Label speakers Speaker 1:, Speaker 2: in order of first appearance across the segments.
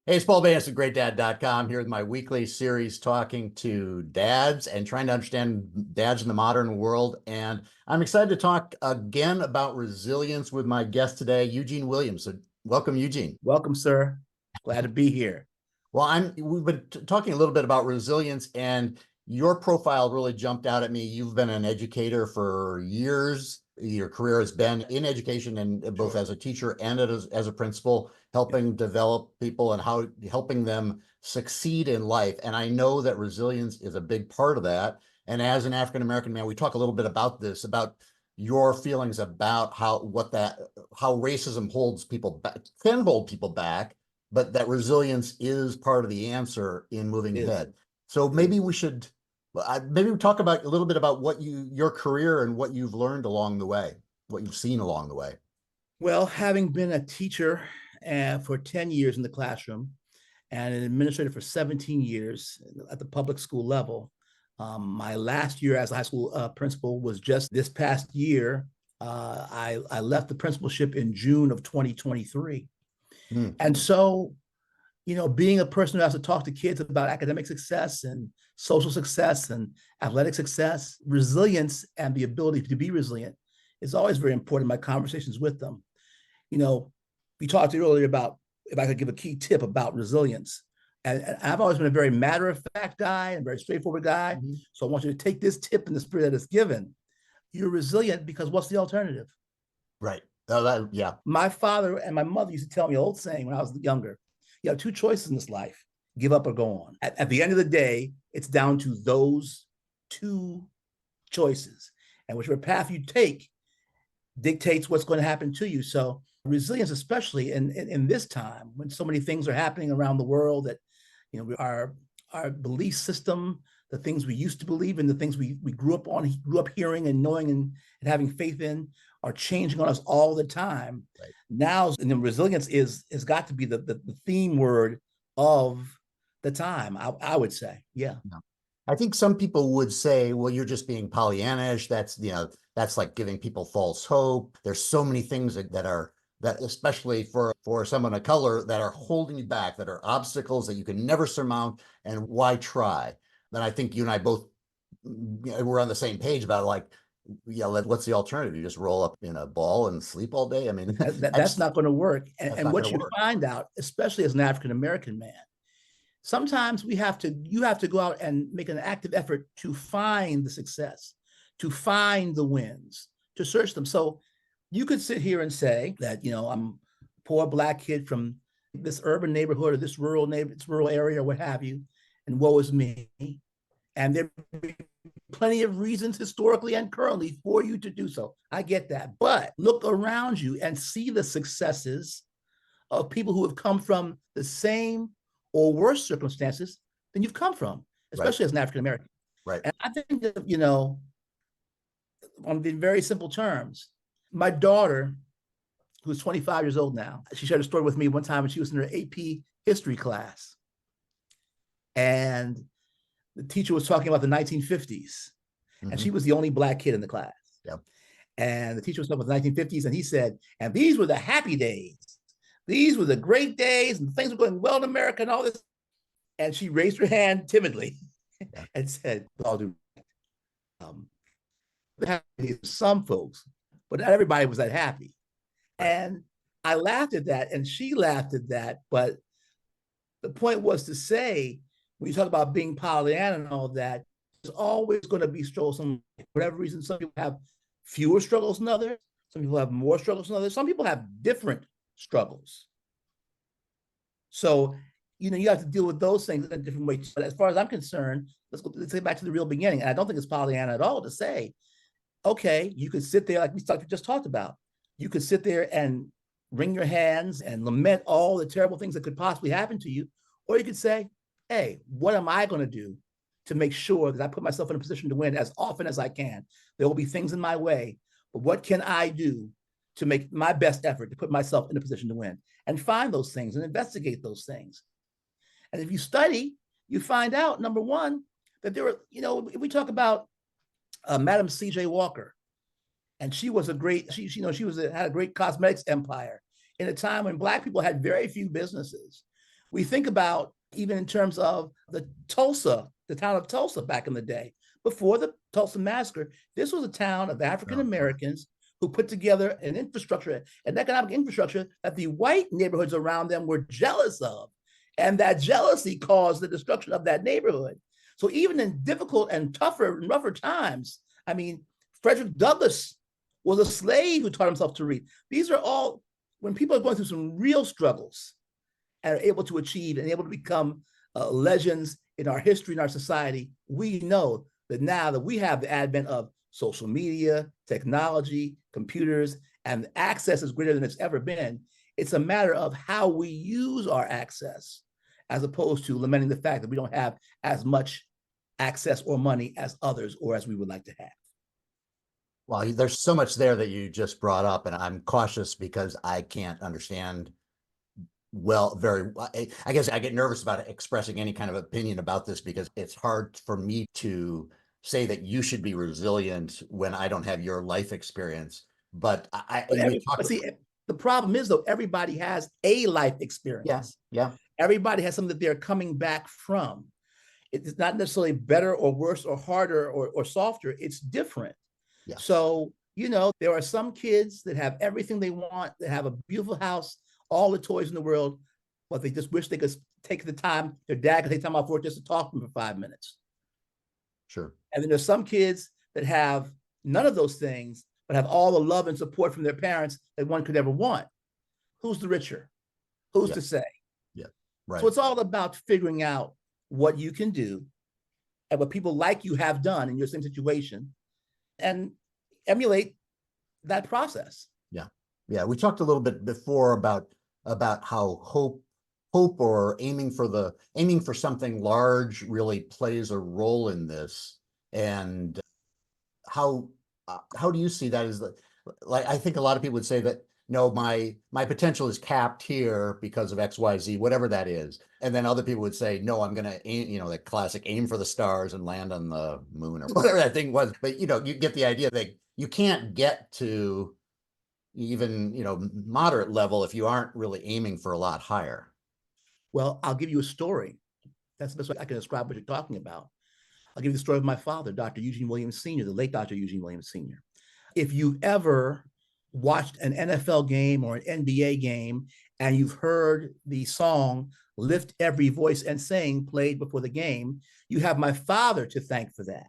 Speaker 1: Hey, it's Paul Bass at GreatDad.com here with my weekly series talking to dads and trying to understand dads in the modern world. And I'm excited to talk again about resilience with my guest today, Eugene Williams. So welcome, Eugene.
Speaker 2: Welcome, sir. Glad to be here.
Speaker 1: Well, we've been talking a little bit about resilience, and your profile really jumped out at me. You've been an educator for years. Your career has been in education, and both
Speaker 2: Sure.
Speaker 1: as a teacher and as a principal,
Speaker 2: Yeah.
Speaker 1: helping develop people and how helping them succeed in life. And I know that resilience is a big part of that. And as an African American man, we talk a little bit about this, about your feelings about how racism holds people back, can hold people back, but that resilience is part of the answer in moving
Speaker 2: It is.
Speaker 1: ahead. So
Speaker 2: It is.
Speaker 1: maybe we should maybe we talk about a little bit about your career and what you've learned along the way, what you've seen along the way.
Speaker 2: Well, having been a teacher for 10 years in the classroom and an administrator for 17 years at the public school level, my last year as a high school principal was just this past year. I left the principalship in June of 2023.
Speaker 1: Hmm.
Speaker 2: And so, being a person who has to talk to kids about academic success and social success and athletic success, resilience and the ability to be resilient is always very important in my conversations with them. We talked earlier about if I could give a key tip about resilience. And I've always been a very matter of fact guy and very straightforward guy.
Speaker 1: Mm-hmm.
Speaker 2: So I want you to take this tip in the spirit that it's given. You're resilient because what's the alternative?
Speaker 1: Right. Oh, yeah.
Speaker 2: My father and my mother used to tell me an old saying when I was younger: you have two choices in this life, give up or go on. At the end of the day, it's down to those two choices. And whichever path you take dictates what's going to happen to you. So resilience, especially in this time when so many things are happening around the world that, our belief system, the things we used to believe in, the things we grew up hearing and knowing and having faith in are changing on us all the time.
Speaker 1: Right.
Speaker 2: Now, and then resilience is got to be the theme word of the time, I would say. Yeah.
Speaker 1: Yeah. I think some people would say, well, you're just being Pollyannish. That's like giving people false hope. There's so many things that especially for someone of color, that are holding you back, that are obstacles that you can never surmount. And why try? Then I think you and I both we're on the same page about, like, yeah, what's the alternative? You just roll up in a ball and sleep all day? I mean,
Speaker 2: That's not going to work.
Speaker 1: that's
Speaker 2: And
Speaker 1: not going
Speaker 2: what
Speaker 1: to
Speaker 2: you
Speaker 1: work.
Speaker 2: find out, especially as an African American man, sometimes you have to go out and make an active effort to find the success, to find the wins, to search them. So you could sit here and say that, I'm a poor Black kid from this urban neighborhood or this rural area or what have you, and woe is me. And there be plenty of reasons historically and currently for you to do so. I get that. But look around you and see the successes of people who have come from the same or worse circumstances than you've come from,
Speaker 1: Right.
Speaker 2: especially as an African American.
Speaker 1: Right.
Speaker 2: And I think that, on the very simple terms, my daughter, who's 25 years old now, she shared a story with me one time when she was in her AP history class. And the teacher was talking about the 1950s, and she was the only Black kid in the class.
Speaker 1: Yep.
Speaker 2: And the teacher was talking about the 1950s, and he said, and these were the happy days. These were the great days, and things were going well in America and all this. And she raised her hand timidly and said, with all due some folks, but not everybody was that happy. And I laughed at that, and she laughed at that. But the point was to say, when you talk about being Pollyanna and all that, there's always going to be struggles. For whatever reason, some people have fewer struggles than others. Some people have more struggles than others. Some people have different struggles. So, you have to deal with those things in a different way. But as far as I'm concerned, let's get back to the real beginning. And I don't think it's Pollyanna at all to say, okay, you could sit there like we just talked about. You could sit there and wring your hands and lament all the terrible things that could possibly happen to you. Or you could say, hey, what am I going to do to make sure that I put myself in a position to win as often as I can? There will be things in my way, but what can I do to make my best effort to put myself in a position to win? And find those things and investigate those things. And if you study, you find out, number one, that there were, if we talk about Madam C.J. Walker, and she was had a great cosmetics empire in a time when Black people had very few businesses, We think about even in terms of the town of Tulsa back in the day, before the Tulsa massacre, this was a town of African Americans who put together an infrastructure, an economic infrastructure that the white neighborhoods around them were jealous of. And that jealousy caused the destruction of that neighborhood. So even in difficult and tougher and rougher times, I mean, Frederick Douglass was a slave who taught himself to read. These are all, when people are going through some real struggles and are able to achieve and able to become legends in our history and our society, we know that now that we have the advent of social media, technology, computers, and access is greater than it's ever been, it's a matter of how we use our access, as opposed to lamenting the fact that we don't have as much access or money as others or as we would like to have.
Speaker 1: Well, there's so much there that you just brought up, and I'm cautious because I can't understand I guess I get nervous about expressing any kind of opinion about this because it's hard for me to say that you should be resilient when I don't have your life experience. But
Speaker 2: the problem is, though, everybody has a life experience.
Speaker 1: Yeah.
Speaker 2: Everybody has something that they're coming back from. It's not necessarily better or worse or harder or softer. It's different.
Speaker 1: Yeah.
Speaker 2: So, there are some kids that have everything they want, that have a beautiful house, all the toys in the world, but they just wish they could take the time, their dad could take time off work just to talk to them for 5 minutes.
Speaker 1: Sure.
Speaker 2: And then there's some kids that have none of those things, but have all the love and support from their parents that one could ever want. Who's the richer? Who's to say?
Speaker 1: Yeah, right.
Speaker 2: So it's all about figuring out what you can do and what people like you have done in your same situation and emulate that process.
Speaker 1: Yeah. We talked a little bit before about how hope or aiming for something large really plays a role in this. And how do you see that? Like, I think a lot of people would say that, no, my potential is capped here because of XYZ, whatever that is. And then other people would say, no, I'm going to aim, the classic aim for the stars and land on the moon or whatever that thing was. But, you get the idea that you can't get to even, moderate level if you aren't really aiming for a lot higher.
Speaker 2: Well, I'll give you a story. That's the best way I can describe what you're talking about. I'll give you the story of my father, Dr. Eugene Williams Sr., the late Dr. Eugene Williams Sr. If you ever watched an NFL game or an NBA game and you've heard the song Lift Every Voice and Sing played before the game, you have my father to thank for that.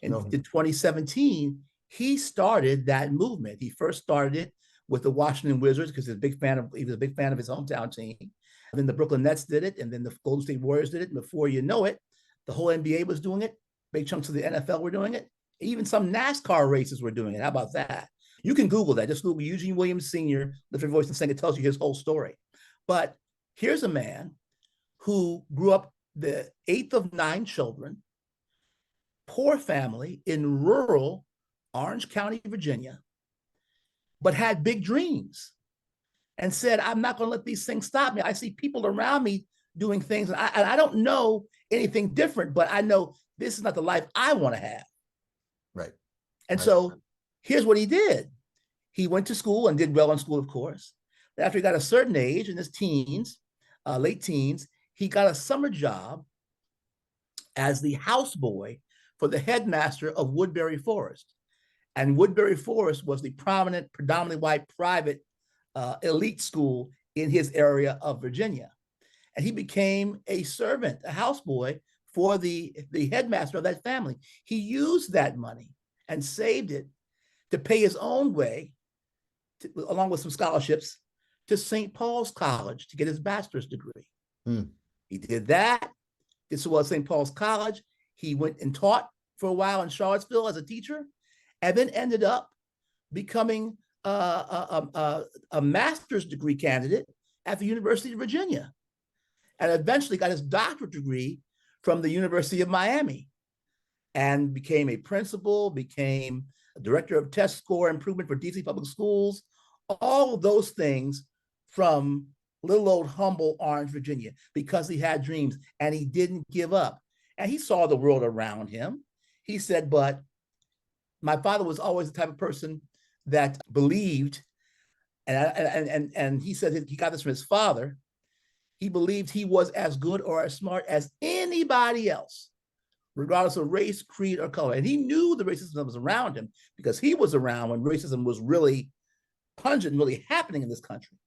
Speaker 2: In 2017, he started that movement. He first started it with the Washington Wizards because he was a big fan of his hometown team. And then the Brooklyn Nets did it, and then the Golden State Warriors did it. And before you know it, the whole NBA was doing it. Big chunks of the NFL were doing it. Even some NASCAR races were doing it. How about that? You can Google that. Just Google Eugene Williams Sr., Lift Your Voice and Sing. It tells you his whole story. But here's a man who grew up the 8th of 9 children, poor family in rural Orange County, Virginia, but had big dreams and said, I'm not going to let these things stop me. I see people around me doing things, and I don't know anything different, but I know this is not the life I want to have.
Speaker 1: Right.
Speaker 2: And so here's what he did. He went to school and did well in school, of course. But after he got a certain age, in his teens, late teens, he got a summer job as the houseboy for the headmaster of Woodbury Forest. And Woodbury Forest was the prominent, predominantly white private elite school in his area of Virginia. And he became a servant, a houseboy for the headmaster of that family. He used that money and saved it to pay his own way, along with some scholarships, to St. Paul's College to get his bachelor's degree. He did that. This was St. Paul's College. He went and taught for a while in Charlottesville as a teacher, and then ended up becoming a master's degree candidate at the University of Virginia, and eventually got his doctorate degree from the University of Miami, and became a principal, became a director of test score improvement for DC public schools, all of those things from little old humble Orange, Virginia, because he had dreams and he didn't give up. And he saw the world around him. He said, but my father was always the type of person that believed, and he said he got this from his father, He believed he was as good or as smart as anybody else, regardless of race, creed, or color. And he knew the racism that was around him because he was around when racism was really pungent and really happening in this country.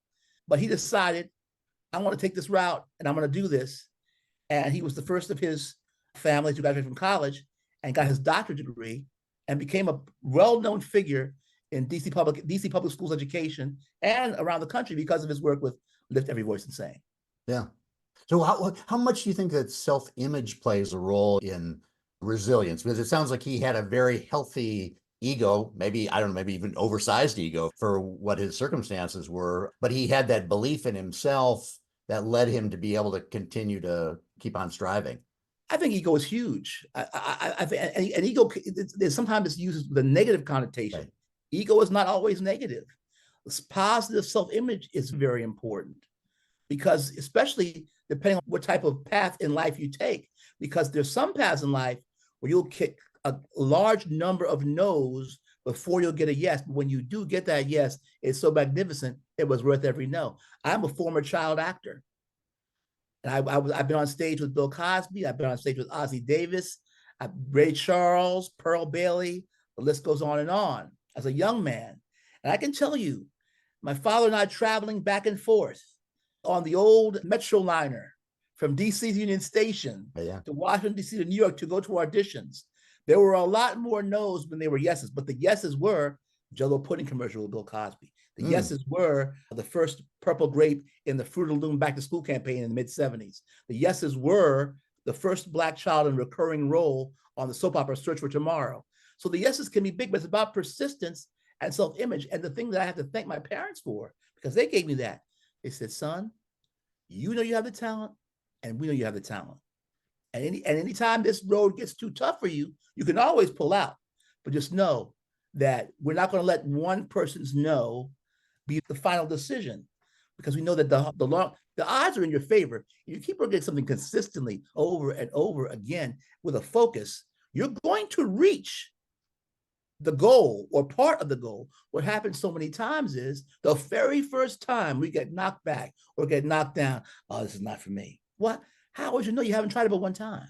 Speaker 2: But he decided, I want to take this route and I'm going to do this. And he was the first of his family to graduate from college and got his doctorate degree and became a well-known figure in DC public schools education and around the country because of his work with Lift Every Voice and Sing.
Speaker 1: Yeah. So how much do you think that self-image plays a role in resilience? Because it sounds like he had a very healthy ego, maybe, I don't know, maybe even oversized ego for what his circumstances were, but he had that belief in himself that led him to be able to continue to keep on striving.
Speaker 2: I think ego is huge. I think, and ego, sometimes it's used with a negative connotation. Right. Ego is not always negative. Positive self-image is very important because, especially depending on what type of path in life you take, because there's some paths in life where you'll kick a large number of no's before you'll get a yes. But when you do get that yes, it's so magnificent, it was worth every no. I'm a former child actor. And I've been on stage with Bill Cosby. I've been on stage with Ossie Davis, Ray Charles, Pearl Bailey. The list goes on and on as a young man. And I can tell you, my father and I traveling back and forth on the old Metro liner from DC's Union Station to Washington, D.C. to New York to go to auditions. There were a lot more no's than they were yeses, but the yeses were Jell-O pudding commercial with Bill Cosby. The yeses were the first purple grape in the Fruit of the Loom back to school campaign in the mid-70s. The yeses were the first Black child in a recurring role on the soap opera Search for Tomorrow. So the yeses can be big, but it's about persistence and self-image. And the thing that I have to thank my parents for, because they gave me that, they said, son, you know you have the talent, and we know you have the talent. And anytime this road gets too tough for you, you can always pull out. But just know that we're not going to let one person's no be the final decision, because we know that the odds are in your favor. If you keep working at something consistently over and over again with a focus, you're going to reach the goal or part of the goal. What happens so many times is the very first time we get knocked back or get knocked down, oh, this is not for me. What? How would you know you haven't tried it but one time?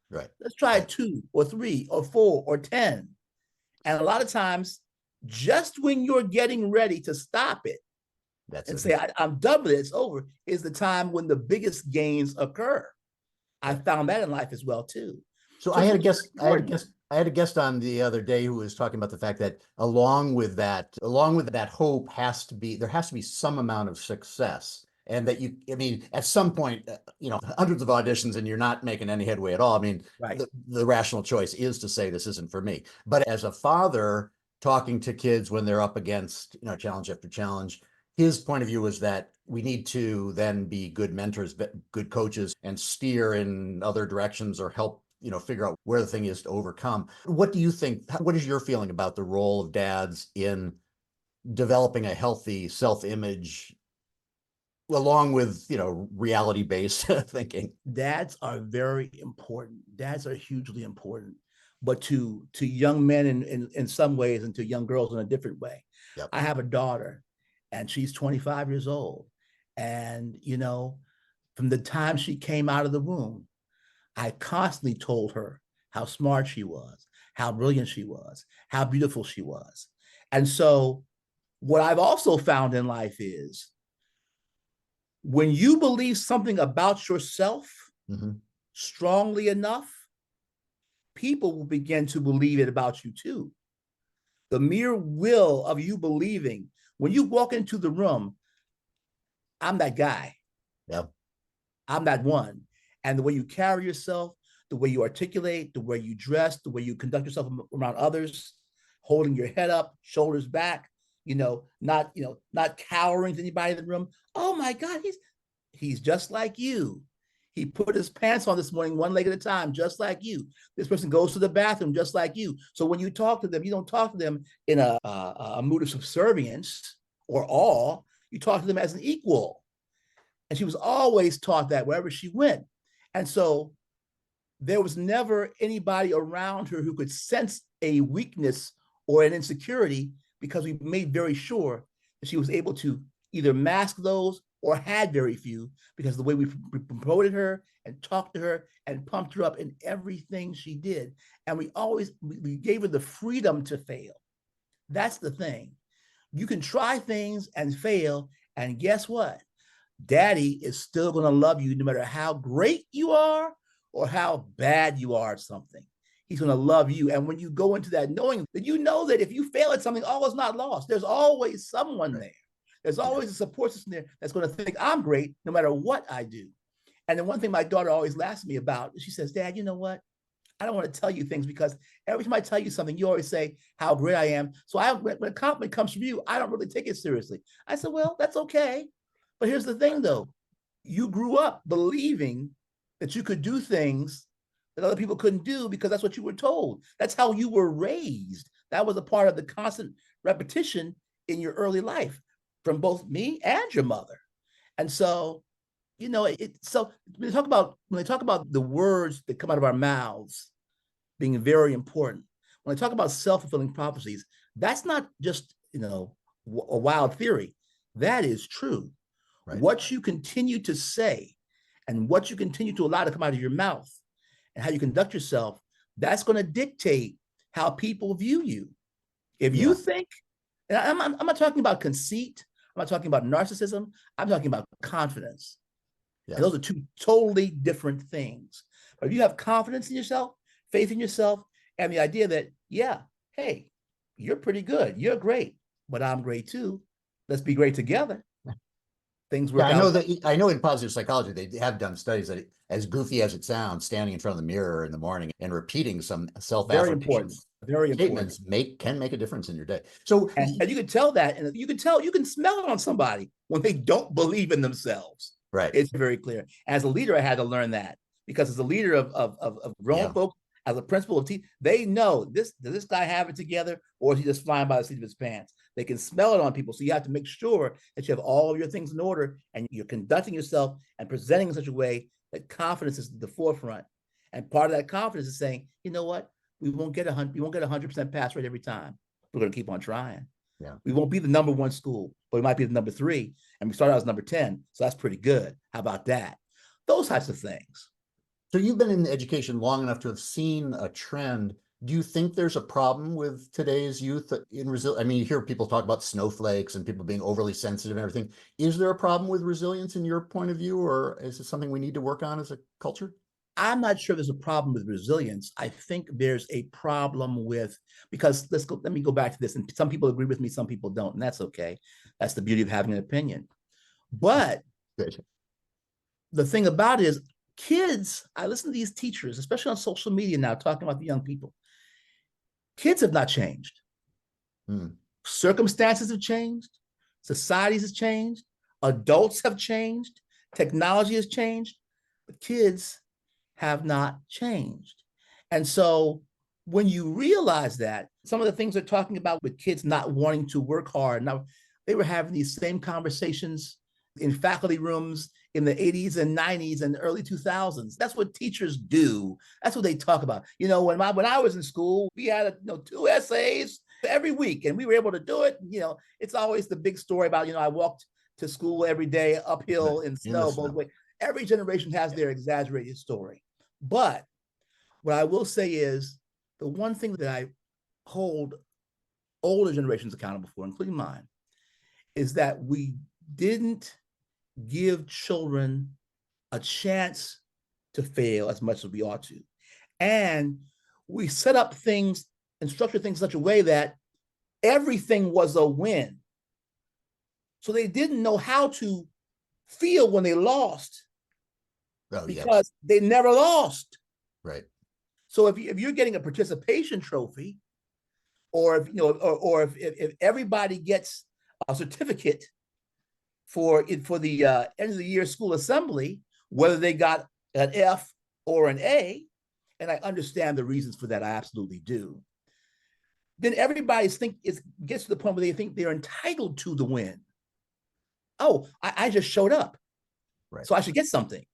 Speaker 1: Right.
Speaker 2: Let's try it 2 or 3 or 4 or 10. And a lot of times, just when you're getting ready to stop it say, I'm done with it, it's over, is the time when the biggest gains occur. I found that in life as well, too.
Speaker 1: So I had a guest on the other day who was talking about the fact that along with that hope there has to be some amount of success. And that at some point, hundreds of auditions and you're not making any headway at all. I mean, right. The rational choice is to say this isn't for me. But as a father talking to kids when they're up against, challenge after challenge, his point of view is that we need to then be good mentors, good coaches, and steer in other directions or help, figure out where the thing is to overcome. What do you think? What is your feeling about the role of dads in developing a healthy self-image, along with, reality-based thinking?
Speaker 2: Dads are very important. Dads are hugely important, but to young men in some ways and to young girls in a different way. Yep. I have a daughter and she's 25 years old. And, from the time she came out of the womb, I constantly told her how smart she was, how brilliant she was, how beautiful she was. And so what I've also found in life is, when you believe something about yourself strongly enough, people will begin to believe it about you too. The mere will of you believing, when you walk into the room, I'm that guy.
Speaker 1: Yep.
Speaker 2: I'm that one. And the way you carry yourself, the way you articulate, the way you dress, the way you conduct yourself around others, holding your head up, shoulders back, not cowering to anybody in the room. Oh my God, he's just like you. He put his pants on this morning, one leg at a time, just like you. This person goes to the bathroom just like you. So when you talk to them, you don't talk to them in a mood of subservience or awe. You talk to them as an equal. And she was always taught that wherever she went. And so there was never anybody around her who could sense a weakness or an insecurity, because we made very sure that she was able to either mask those or had very few, because the way we promoted her and talked to her and pumped her up in everything she did. And we gave her the freedom to fail. That's the thing. You can try things and fail, and guess what? Daddy is still going to love you no matter how great you are or how bad you are at something. He's going to love you. And when you go into that, knowing that you know that if you fail at something, all is not lost. There's always someone there. There's always a support system there that's going to think I'm great no matter what I do. And the one thing my daughter always laughs at me about, she says, Dad, you know what? I don't want to tell you things because every time I tell you something, you always say how great I am. So when a compliment comes from you, I don't really take it seriously. I said, well, that's okay. But here's the thing, though. You grew up believing that you could do things that other people couldn't do because that's what you were told. That's how you were raised. That was a part of the constant repetition in your early life from both me and your mother. And so, so when they talk about the words that come out of our mouths being very important, when they talk about self-fulfilling prophecies, that's not just, a wild theory. That is true. Right. What you continue to say and what you continue to allow to come out of your mouth and how you conduct yourself, that's going to dictate how people view you. If you think, and I'm not talking about conceit, I'm not talking about narcissism, I'm talking about confidence. Yes. And those are two totally different things. But if you have confidence in yourself, faith in yourself, and the idea that, hey, you're pretty good, you're great, but I'm great too. Let's be great together. Things work out.
Speaker 1: I know in positive psychology, they have done studies that as goofy as it sounds, standing in front of the mirror in the morning and repeating some self-affirmation statements can make a difference in your day. So,
Speaker 2: and you can tell that, and you can smell it on somebody when they don't believe in themselves.
Speaker 1: Right.
Speaker 2: It's very clear. As a leader, I had to learn that because as a leader of grown folks, as a principal of team, they know does this guy have it together or is he just flying by the seat of his pants? They can smell it on people. So you have to make sure that you have all of your things in order and you're conducting yourself and presenting in such a way that confidence is at the forefront. And part of that confidence is saying, you know what? We won't get 100% pass rate every time. We're going to keep on trying.
Speaker 1: Yeah.
Speaker 2: We won't be the number one school, but we might be the number 3. And we start out as number 10. So that's pretty good. How about that? Those types of things.
Speaker 1: So you've been in education long enough to have seen a trend. Do you think there's a problem with today's youth in resilience? I mean, you hear people talk about snowflakes and people being overly sensitive and everything. Is there a problem with resilience in your point of view, or is it something we need to work on as a culture?
Speaker 2: I'm not sure there's a problem with resilience. I think there's a problem with, because let me go back to this. And some people agree with me, some people don't, and that's okay. That's the beauty of having an opinion. But the thing about it is, kids, I listen to these teachers, especially on social media now, talking about the young people. Kids have not changed. Circumstances have changed. Societies have changed. Adults have changed. Technology has changed. But kids have not changed. And so when you realize that, some of the things they're talking about with kids not wanting to work hard, now they were having these same conversations in faculty rooms in the 80s and 90s and early 2000s. That's what teachers do. That's what they talk about. When I was in school, we had 2 essays every week and we were able to do it. It's always the big story about, I walked to school every day uphill in snow both ways. Every generation has their exaggerated story. But what I will say is the one thing that I hold older generations accountable for, including mine, is that we didn't give children a chance to fail as much as we ought to. And we set up things and structured things in such a way that everything was a win. So they didn't know how to feel when they lost because they never lost.
Speaker 1: Right.
Speaker 2: So if you're getting a participation trophy, or if everybody gets a certificate for the end of the year school assembly, whether they got an F or an A, and I understand the reasons for that, I absolutely do. Then everybody gets to the point where they think they're entitled to the win. Oh, I just showed up,
Speaker 1: right,
Speaker 2: so I should get something.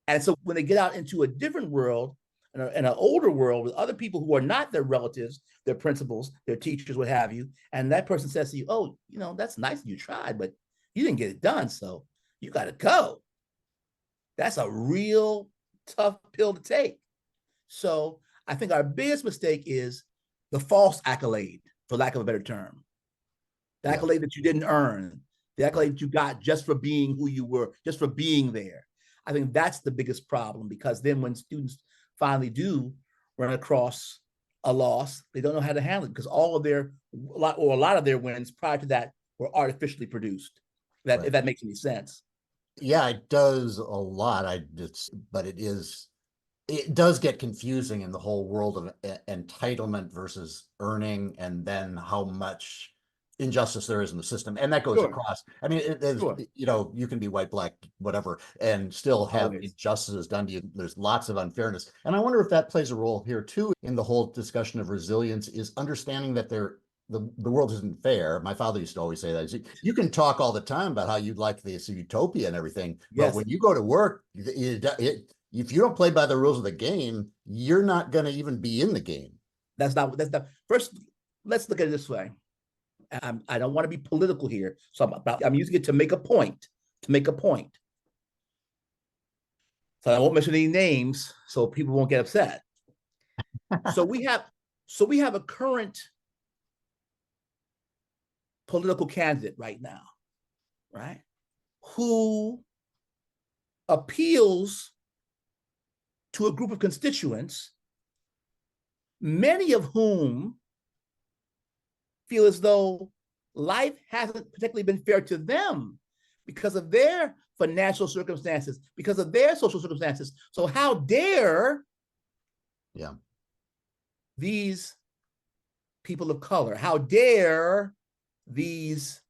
Speaker 2: And so when they get out into a different world, in an older world with other people who are not their relatives, their principals, their teachers, what have you, and that person says to you, oh, that's nice you tried, but you didn't get it done, so you got to go. That's a real tough pill to take. So I think our biggest mistake is the false accolade, for lack of a better term. The accolade that you didn't earn, the accolade that you got just for being who you were, just for being there. I think that's the biggest problem, because then when students finally do run across a loss, they don't know how to handle it, because a lot of their wins prior to that were artificially produced. If that makes any sense.
Speaker 1: Yeah, it does a lot. But it does get confusing in the whole world of entitlement versus earning, and then how much injustice there is in the system. And that goes across. I mean, you can be white, black, whatever, and still have injustices done to you. There's lots of unfairness. And I wonder if that plays a role here too, in the whole discussion of resilience, is understanding that the world isn't fair. My father used to always say that. You can talk all the time about how you'd like this utopia and everything, but when you go to work, if you don't play by the rules of the game, you're not going to even be in the game.
Speaker 2: That's not first. Let's look at it this way. I don't want to be political here, so I'm using it to make a point. So I won't mention any names, so people won't get upset. So we have a current political candidate right now, right, who appeals to a group of constituents, many of whom feel as though life hasn't particularly been fair to them because of their financial circumstances, because of their social circumstances. So how dare these people of color, how dare these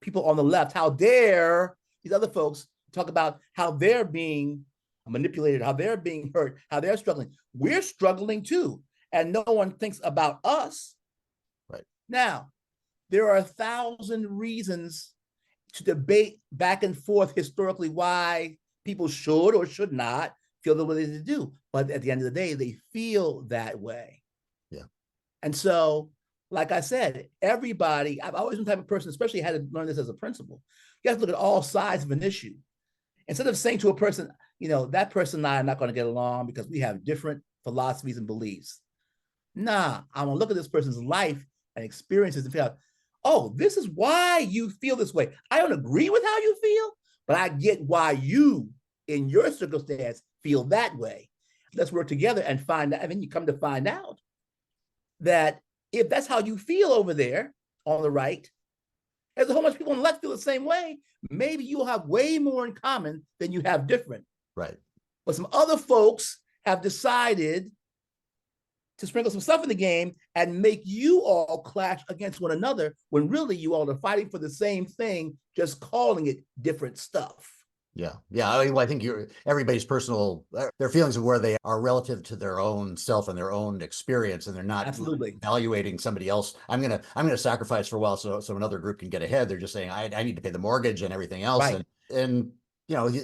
Speaker 2: people on the left, how dare these other folks talk about how they're being manipulated, how they're being hurt, how they're struggling. We're struggling too, and no one thinks about us.
Speaker 1: Right.
Speaker 2: Now, there are 1,000 reasons to debate back and forth historically why people should or should not feel the way they do. But at the end of the day, they feel that way.
Speaker 1: Yeah.
Speaker 2: And so, like I said, everybody, I've always been the type of person, especially had to learn this as a principal, you have to look at all sides of an issue. Instead of saying to a person, that person and I are not going to get along because we have different philosophies and beliefs. Nah, I'm going to look at this person's life and experiences and figure out, oh, this is why you feel this way. I don't agree with how you feel, but I get why you, in your circumstance, feel that way. Let's work together and find out. And then you come to find out that if that's how you feel over there on the right, there's a whole bunch of people on the left feel the same way. Maybe you'll have way more in common than you have different.
Speaker 1: Right.
Speaker 2: But some other folks have decided to sprinkle some stuff in the game and make you all clash against one another when really you all are fighting for the same thing, just calling it different stuff.
Speaker 1: Yeah. I think everybody's personal, their feelings of where they are relative to their own self and their own experience, and they're not evaluating somebody else. I'm gonna sacrifice for a while so another group can get ahead. They're just saying I need to pay the mortgage and everything else, right. and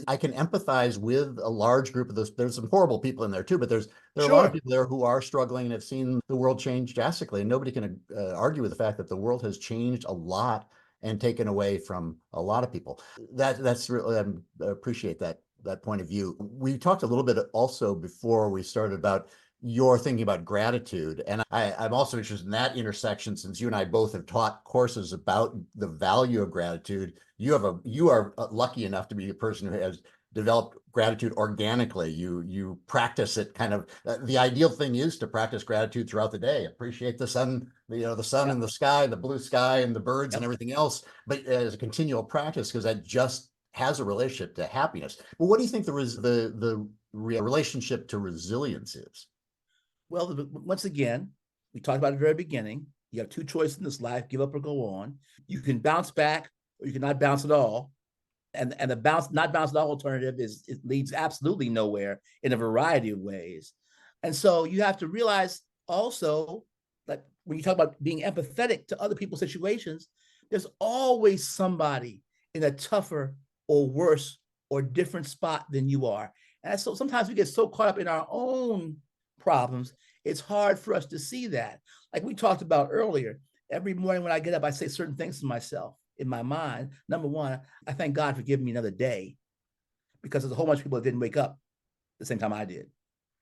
Speaker 1: I can empathize with a large group of those. There's some horrible people in there too, but there are a lot of people there who are struggling and have seen the world change drastically, and nobody can argue with the fact that the world has changed a lot and taken away from a lot of people. That's really, I appreciate that point of view. We talked a little bit also before we started about your thinking about gratitude. And I'm also interested in that intersection, since you and I both have taught courses about the value of gratitude. You are lucky enough to be a person who has developed gratitude organically. You practice it kind of, the ideal thing is to practice gratitude throughout the day. Appreciate the sun, the sun in the sky, the blue sky and the birds and everything else, but as a continual practice, because that just has a relationship to happiness. Well, what do you think the relationship to resilience is?
Speaker 2: Well, once again, we talked about it at the very beginning. You have two choices in this life: give up or go on. You can bounce back, or you can not bounce at all. And the not bounce at all alternative it leads absolutely nowhere in a variety of ways. And so you have to realize also that when you talk about being empathetic to other people's situations, there's always somebody in a tougher or worse or different spot than you are. And so sometimes we get so caught up in our own problems, it's hard for us to see that. Like we talked about earlier, every morning when I get up, I say certain things to myself. in my mind. Number one, I thank God for giving me another day, because there's a whole bunch of people that didn't wake up the same time I did.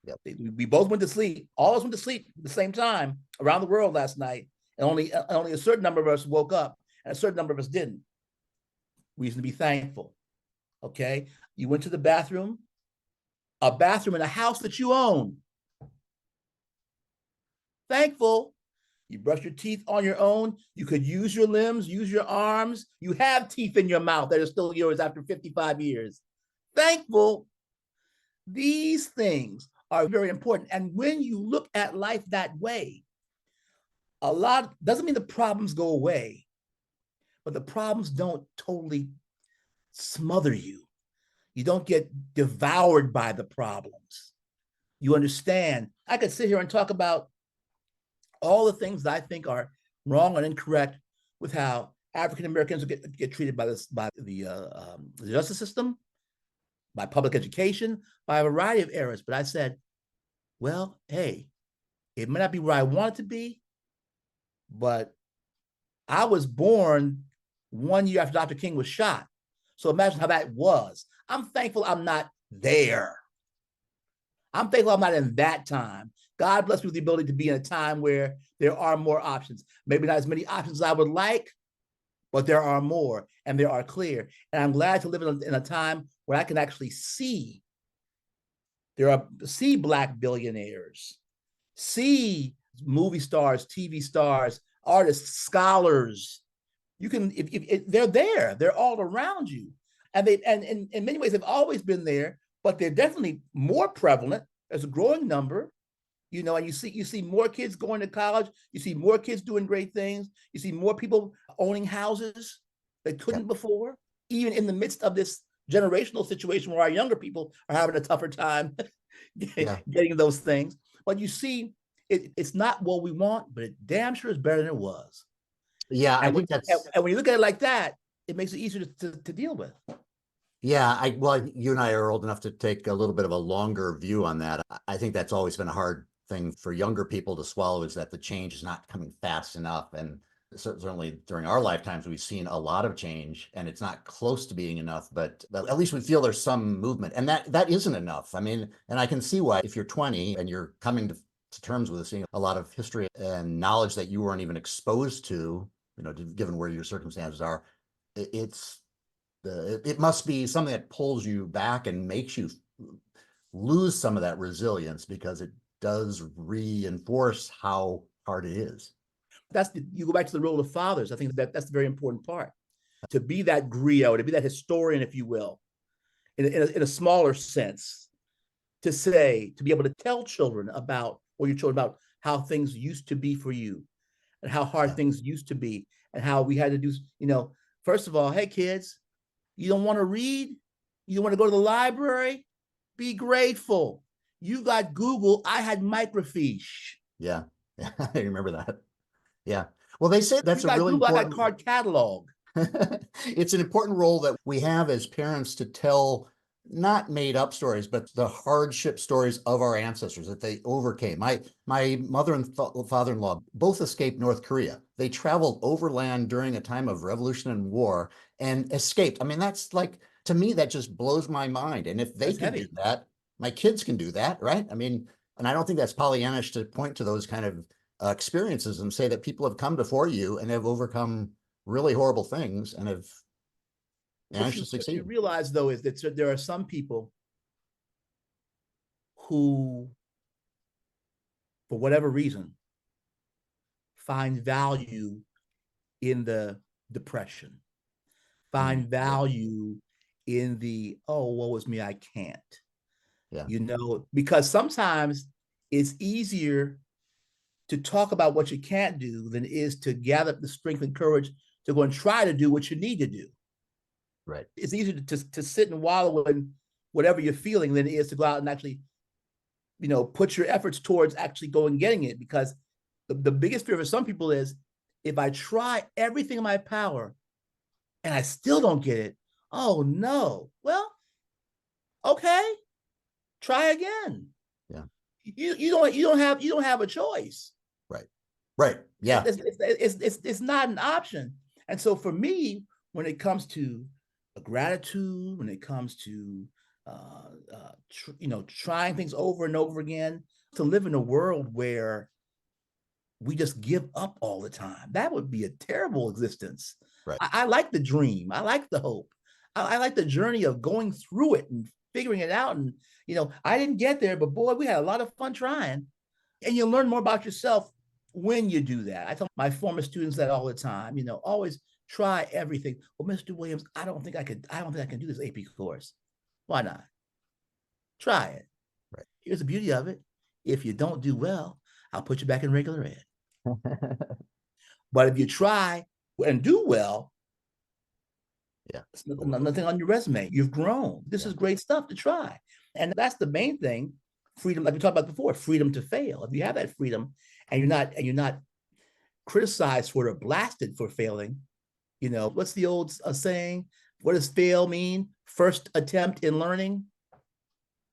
Speaker 1: Yep.
Speaker 2: We both went to sleep. All of us went to sleep at the same time around the world last night, and only a certain number of us woke up, and a certain number of us didn't. Reason to be thankful. Okay, you went to the bathroom, a bathroom in a house that you own. Thankful. You brush your teeth on your own. You could use your limbs, use your arms. You have teeth in your mouth that are still yours after 55 years. Thankful. These things are very important. And when you look at life that way, a lot doesn't mean the problems go away, but the problems don't totally smother you. You don't get devoured by the problems. You understand. I could sit here and talk about all the things that I think are wrong and incorrect with how African Americans get treated by the justice system, by public education, by a variety of areas. But I said, well, hey, it may not be where I want it to be, but I was born 1 year after Dr. King was shot. So imagine how that was. I'm thankful I'm not there. I'm thankful I'm not in that time. God bless me with the ability to be in a time where there are more options. Maybe not as many options as I would like, but there are more, and they are clear. And I'm glad to live in a time where I can actually see Black billionaires, see movie stars, TV stars, artists, scholars. You can, if they're there, they're all around you. And in many ways, they've always been there, but they're definitely more prevalent. There's a growing number. And you see more kids going to college. You see more kids doing great things. You see more people owning houses they couldn't before, even in the midst of this generational situation where our younger people are having a tougher time getting those things. But you see, it's not what we want, but it damn sure is better than it was.
Speaker 1: Yeah, I think
Speaker 2: and when you look at it like that, it makes it easier to deal with.
Speaker 1: Yeah, well, you and I are old enough to take a little bit of a longer view on that. I think that's always been a hard thing for younger people to swallow, is that the change is not coming fast enough. And certainly during our lifetimes, we've seen a lot of change, and it's not close to being enough, but at least we feel there's some movement, and that isn't enough. I mean, and I can see why, if you're 20 and you're coming to terms with seeing a lot of history and knowledge that you weren't even exposed to, given where your circumstances are, it must be something that pulls you back and makes you lose some of that resilience, because it does reinforce how hard it is.
Speaker 2: You go back to the role of fathers. I think that's the very important part. To be that griot, to be that historian, if you will, in a smaller sense, to be able to tell children about, or your children about, how things used to be for you, and how hard things used to be, and how we had to do, first of all, hey kids, you don't want to read? You don't want to go to the library? Be grateful. You got Google. I had microfiche.
Speaker 1: Yeah, I remember that. Yeah. Well, they say that's a really
Speaker 2: Google,
Speaker 1: important.
Speaker 2: I got card catalog.
Speaker 1: It's an important role that we have as parents, to tell not made up stories, but the hardship stories of our ancestors that they overcame. My mother and father-in-law both escaped North Korea. They traveled overland during a time of revolution and war and escaped. I mean, that's like, to me, that just blows my mind. And if they can do that, my kids can do that, right? I mean, and I don't think that's Pollyannish to point to those kind of experiences and say that people have come before you and have overcome really horrible things and have managed to succeed.
Speaker 2: What you realize, though, is that there are some people who, for whatever reason, find value in the depression, find value in the, oh, woe is me, I can't.
Speaker 1: Yeah.
Speaker 2: Because sometimes it's easier to talk about what you can't do than it is to gather the strength and courage to go and try to do what you need to do.
Speaker 1: Right.
Speaker 2: It's easier to sit and wallow in whatever you're feeling than it is to go out and actually, put your efforts towards actually going and getting it. Because the biggest fear for some people is, if I try everything in my power and I still don't get it, oh no. Well, okay, try again.
Speaker 1: Yeah.
Speaker 2: You don't have a choice.
Speaker 1: Right. Yeah.
Speaker 2: It's not an option. And so for me, when it comes to gratitude, when it comes to trying things over and over again, to live in a world where we just give up all the time, that would be a terrible existence.
Speaker 1: Right.
Speaker 2: I like the dream. I like the hope. I like the journey of going through it and figuring it out. And, I didn't get there, but boy, we had a lot of fun trying. And you learn more about yourself when you do that. I tell my former students that all the time, always try everything. Well, Mr. Williams, I don't think I can do this AP course. Why not? Try it.
Speaker 1: Right.
Speaker 2: Here's the beauty of it. If you don't do well, I'll put you back in regular ed. But if you try and do well, it's nothing on your resume. You've grown. This is great stuff to try. And that's the main thing. Freedom, like we talked about before, freedom to fail. If you have that freedom and you're not criticized for it or blasted for failing, what's the old saying? What does fail mean? First attempt in learning.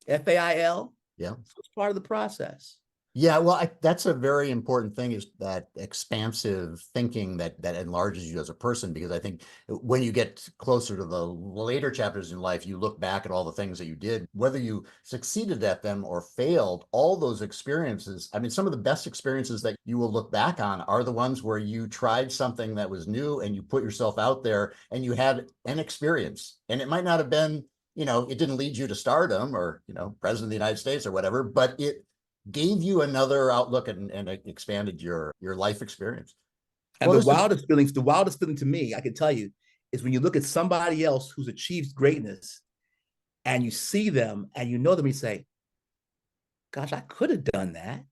Speaker 2: FAIL.
Speaker 1: Yeah.
Speaker 2: So it's part of the process.
Speaker 1: Yeah, well, that's a very important thing, is that expansive thinking that enlarges you as a person, because I think when you get closer to the later chapters in life, you look back at all the things that you did, whether you succeeded at them or failed, all those experiences. I mean, some of the best experiences that you will look back on are the ones where you tried something that was new and you put yourself out there and you had an experience. And it might not have been, it didn't lead you to stardom or, president of the United States or whatever, but it gave you another outlook and expanded your life experience.
Speaker 2: And the wildest feeling to me, I can tell you, is when you look at somebody else who's achieved greatness and you see them and you know them, you say, gosh, I could have done that.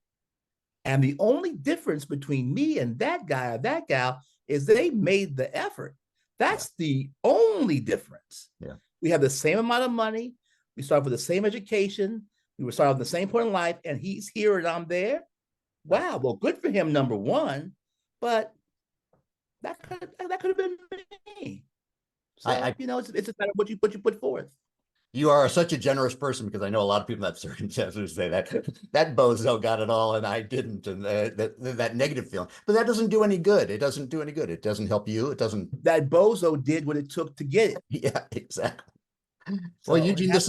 Speaker 2: And the only difference between me and that guy or that gal is they made the effort. That's the only difference.
Speaker 1: Yeah.
Speaker 2: We have the same amount of money. We start with the same education. We were starting at the same point in life, and he's here and I'm there. Wow, well, good for him, number one. But that could have been me. So it's a matter of what you put forth.
Speaker 1: You are such a generous person, because I know a lot of people in that circumstances say that bozo got it all and I didn't, and that negative feeling. But that doesn't do any good. It doesn't do any good. It doesn't help you. It doesn't.
Speaker 2: That bozo did what it took to get it.
Speaker 1: Yeah, exactly.
Speaker 2: So
Speaker 1: well, Eugene, this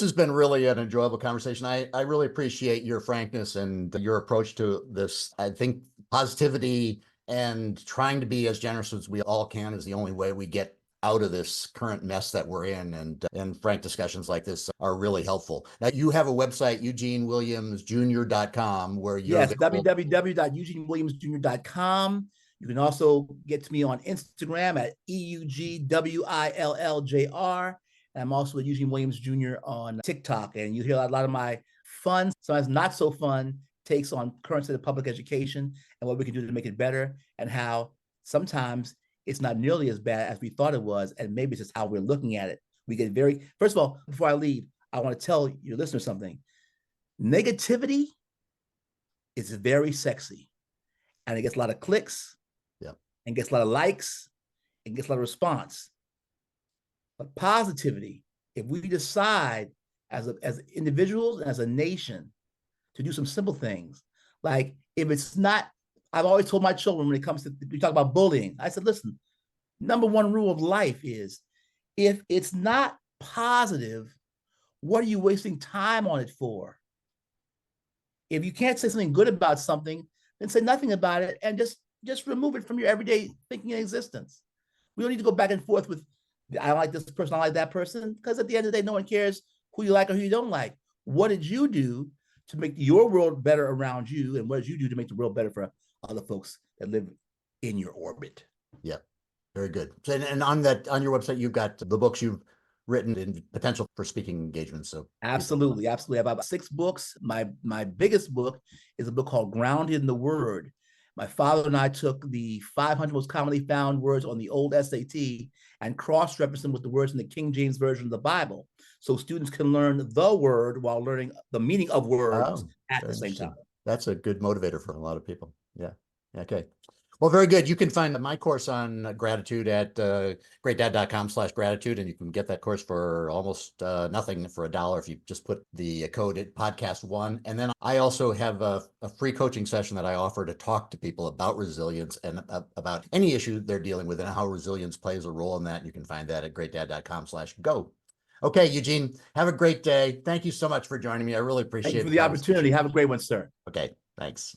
Speaker 1: has been really an enjoyable conversation. I really appreciate your frankness and your approach to this. I think positivity and trying to be as generous as we all can is the only way we get out of this current mess that we're in, and frank discussions like this are really helpful. Now, you have a website, EugeneWilliamsJr.com, where you're
Speaker 2: www.EugeneWilliamsJr.com. You can also get to me on Instagram at EUGWILLJR. And I'm also at Eugene Williams Jr. on TikTok. And you hear a lot of my fun, sometimes not so fun, takes on current state of public education and what we can do to make it better, and how sometimes it's not nearly as bad as we thought it was. And maybe it's just how we're looking at it. We get first of all, before I leave, I want to tell your listeners something. Negativity is very sexy, and it gets a lot of clicks, and gets a lot of likes, and gets a lot of response. But positivity, if we decide as individuals and as a nation to do some simple things, like if it's not, I've always told my children when it comes to, we talk about bullying, I said, listen, number one rule of life is, if it's not positive, what are you wasting time on it for? If you can't say something good about something, then say nothing about it and just remove it from your everyday thinking and existence. We don't need to go back and forth with, I like this person, I like that person, because at the end of the day, no one cares who you like or who you don't like. What did you do to make your world better around you? And what did you do to make the world better for other folks that live in your orbit?
Speaker 1: Yeah, very good. And on your website, you've got the books you've written and potential for speaking engagements. So
Speaker 2: absolutely. I have about 6 books. My biggest book is a book called Grounded in the Word. My father and I took the 500 most commonly found words on the old SAT and cross-referenced them with the words in the King James Version of the Bible, so students can learn the word while learning the meaning of words at the same time.
Speaker 1: That's a good motivator for a lot of people. Yeah. Okay. Well, very good. You can find my course on gratitude at GreatDad.com/gratitude, and you can get that course for almost nothing, for $1 if you just put the code at podcast1. And then I also have a free coaching session that I offer to talk to people about resilience and about any issue they're dealing with and how resilience plays a role in that. You can find that at GreatDad.com/go. Okay, Eugene, have a great day. Thank you so much for joining me. I really appreciate it.
Speaker 2: Thank you for the opportunity. Have a great one, sir.
Speaker 1: Okay, thanks.